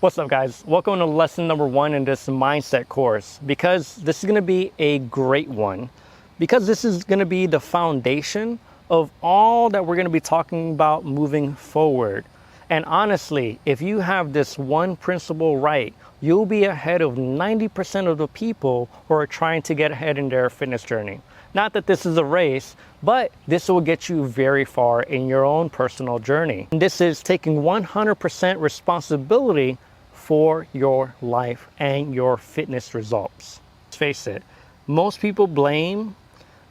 What's up, guys? Welcome to lesson number 1 in this mindset course, because this is going to be a great one, because this is going to be the foundation of all that we're going to be talking about moving forward. And honestly, if you have this one principle right, you'll be ahead of 90% of the people who are trying to get ahead in their fitness journey. Not that this is a race, but this will get you very far in your own personal journey. And this is taking 100% responsibility for your life and your fitness results. Let's face it, most people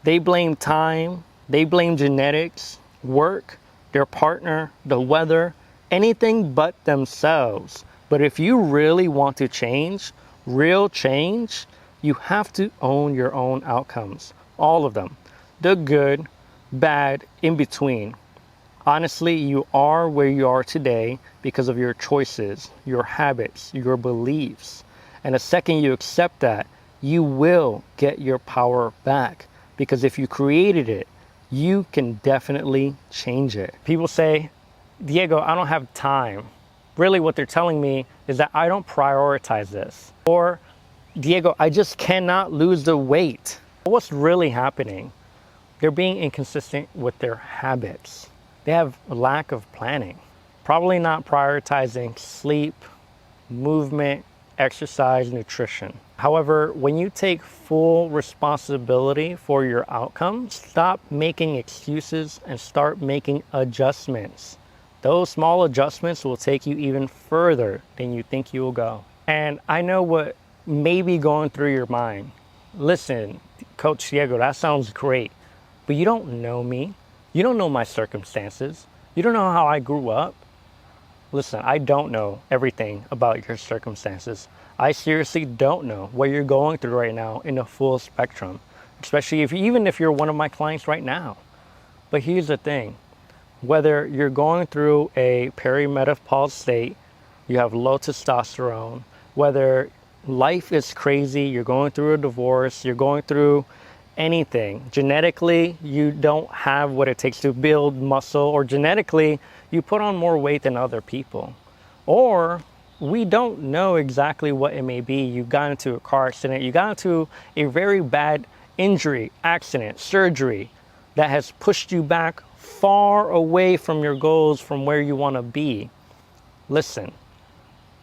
they blame time, they blame genetics, work, their partner, the weather, anything but themselves. But if you really want to change, real change, you have to own your own outcomes. All of them. The good, bad, in between. Honestly, you are where you are today because of your choices, your habits, your beliefs. And the second you accept that, you will get your power back. Because if you created it, you can definitely change it. People say, Diego, I don't have time. Really what they're telling me is that I don't prioritize this. Or, Diego, I just cannot lose the weight. What's really happening? They're being inconsistent with their habits. They have a lack of planning. Probably not prioritizing sleep, movement, exercise, nutrition. However, when you take full responsibility for your outcomes, stop making excuses and start making adjustments. Those small adjustments will take you even further than you think you will go. And I know what may be going through your mind. Listen, Coach Diego, that sounds great, but you don't know me. You don't know my circumstances. You don't know how I grew up. Listen, I don't know everything about your circumstances. I seriously don't know what you're going through right now in a full spectrum, especially even if you're one of my clients right now. But here's the thing. Whether you're going through a perimenopausal state, you have low testosterone, whether life is crazy, you're going through a divorce, you're going through anything. Genetically, you don't have what it takes to build muscle, or genetically, you put on more weight than other people. Or we don't know exactly what it may be. You got into a car accident, you got into a very bad injury, accident, surgery that has pushed you back far away from your goals, from where you want to be. Listen,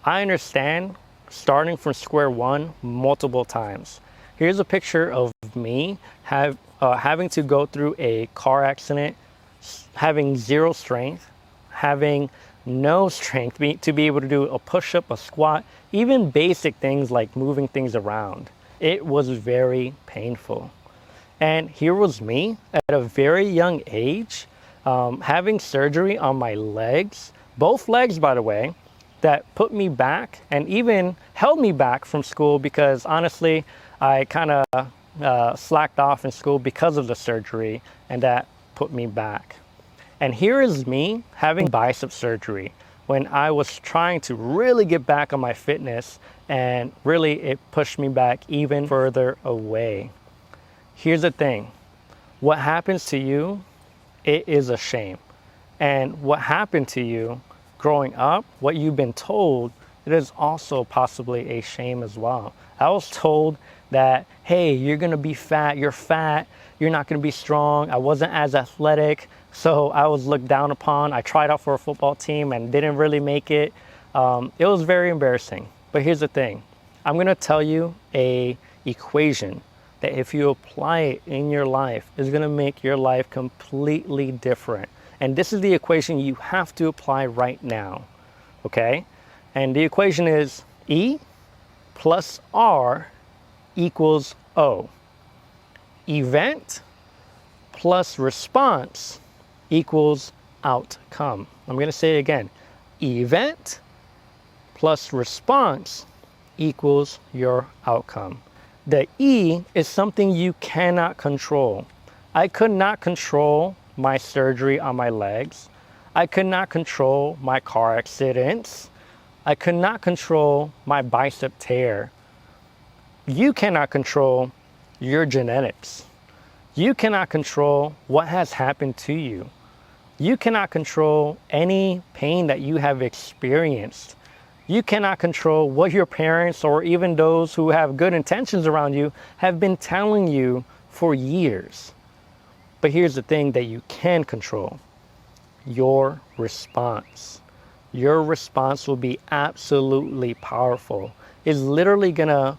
I understand starting from square one multiple times. Here's a picture of me having to go through a car accident, having zero strength, having no strength to be able to do a push-up, a squat, even basic things like moving things around. It was very painful. And here was me at a very young age, having surgery on my legs, both legs, by the way, that put me back and even held me back from school, because honestly, I kind of slacked off in school because of the surgery, and that put me back. And here is me having bicep surgery when I was trying to really get back on my fitness, and really it pushed me back even further away. Here's the thing. What happens to you, it is a shame. And what happened to you growing up, what you've been told, it is also possibly a shame as well. I was told that, hey, you're gonna be fat, you're not gonna be strong. I wasn't as athletic, so I was looked down upon. I tried out for a football team and didn't really make it. It was very embarrassing. But here's the thing. I'm gonna tell you a equation that if you apply it in your life, is gonna make your life completely different. And this is the equation you have to apply right now, okay? And the equation is E plus R equals O. Event plus response equals outcome. I'm going to say it again. Event plus response equals your outcome. The E is something you cannot control. I could not control my surgery on my legs. I could not control my car accidents. I could not control my bicep tear. You cannot control your genetics. You cannot control what has happened to you. You cannot control any pain that you have experienced. You cannot control what your parents or even those who have good intentions around you have been telling you for years. But here's the thing that you can control: your response. Your response will be absolutely powerful. It's literally going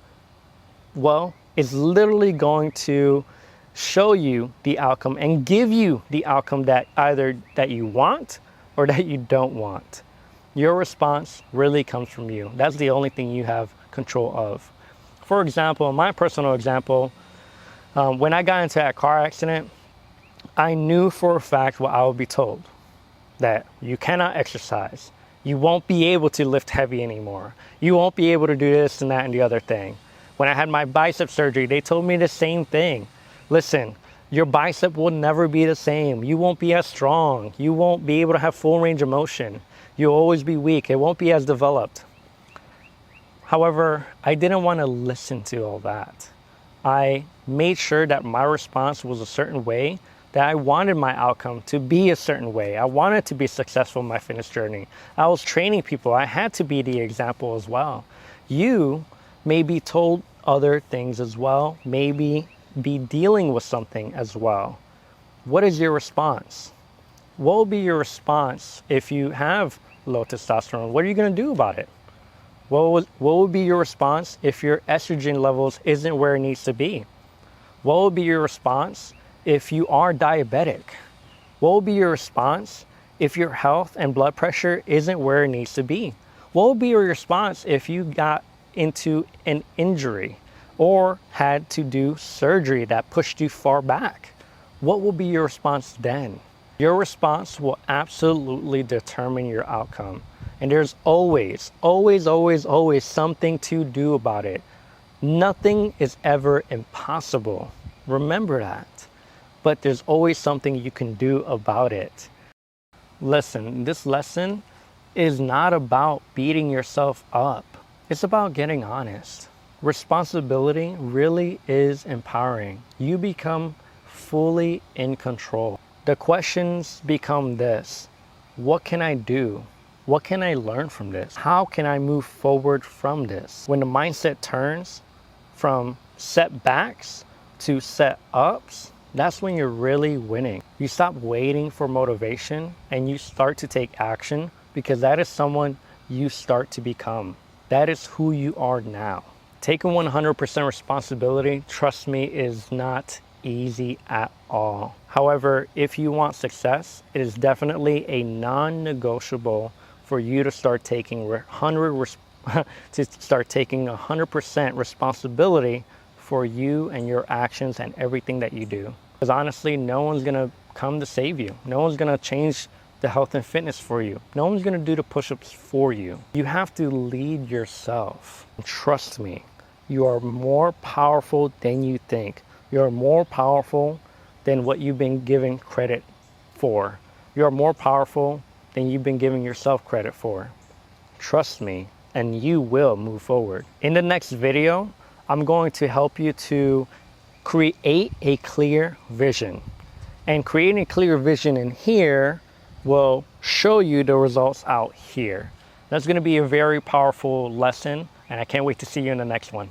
to show you the outcome and give you the outcome that either that you want or that you don't want. Your response really comes from you. That's the only thing you have control of. For example, my personal example, when I got into that car accident, I knew for a fact what I would be told: that you cannot exercise. You won't be able to lift heavy anymore. You won't be able to do this and that and the other thing. When I had my bicep surgery, they told me the same thing. Listen, your bicep will never be the same. You won't be as strong. You won't be able to have full range of motion. You'll always be weak. It won't be as developed. However, I didn't want to listen to all that. I made sure that my response was a certain way, that I wanted my outcome to be a certain way. I wanted to be successful in my fitness journey. I was training people. I had to be the example as well. You may be told other things as well, maybe be dealing with something as well. What is your response? What will be your response if you have low testosterone? What are you going to do about it? What will be your response if your estrogen levels isn't where it needs to be? What will be your response if you are diabetic? What will be your response if your health and blood pressure isn't where it needs to be? What will be your response if you got into an injury or had to do surgery that pushed you far back? What will be your response then? Your response will absolutely determine your outcome. And there's always something to do about it. Nothing is ever impossible. Remember that. But there's always something you can do about it. Listen, this lesson is not about beating yourself up. It's about getting honest. Responsibility really is empowering. You become fully in control. The questions become this: what can I do? What can I learn from this? How can I move forward from this? When the mindset turns from setbacks to set ups, that's when you're really winning. You stop waiting for motivation and you start to take action, because that is someone you start to become. That is who you are now. Taking 100% responsibility, trust me, is not easy at all. However, if you want success, it is definitely a non-negotiable for you to start taking 100% responsibility for you and your actions and everything that you do. Because honestly, no one's gonna come to save you. No one's gonna change the health and fitness for you. No one's gonna do the push-ups for you. You have to lead yourself. Trust me, you are more powerful than you think. You're more powerful than what you've been given credit for. You're more powerful than you've been giving yourself credit for. Trust me, and you will move forward. In the next video, I'm going to help you to create a clear vision. And creating a clear vision in here will show you the results out here. That's going to be a very powerful lesson, and I can't wait to see you in the next one.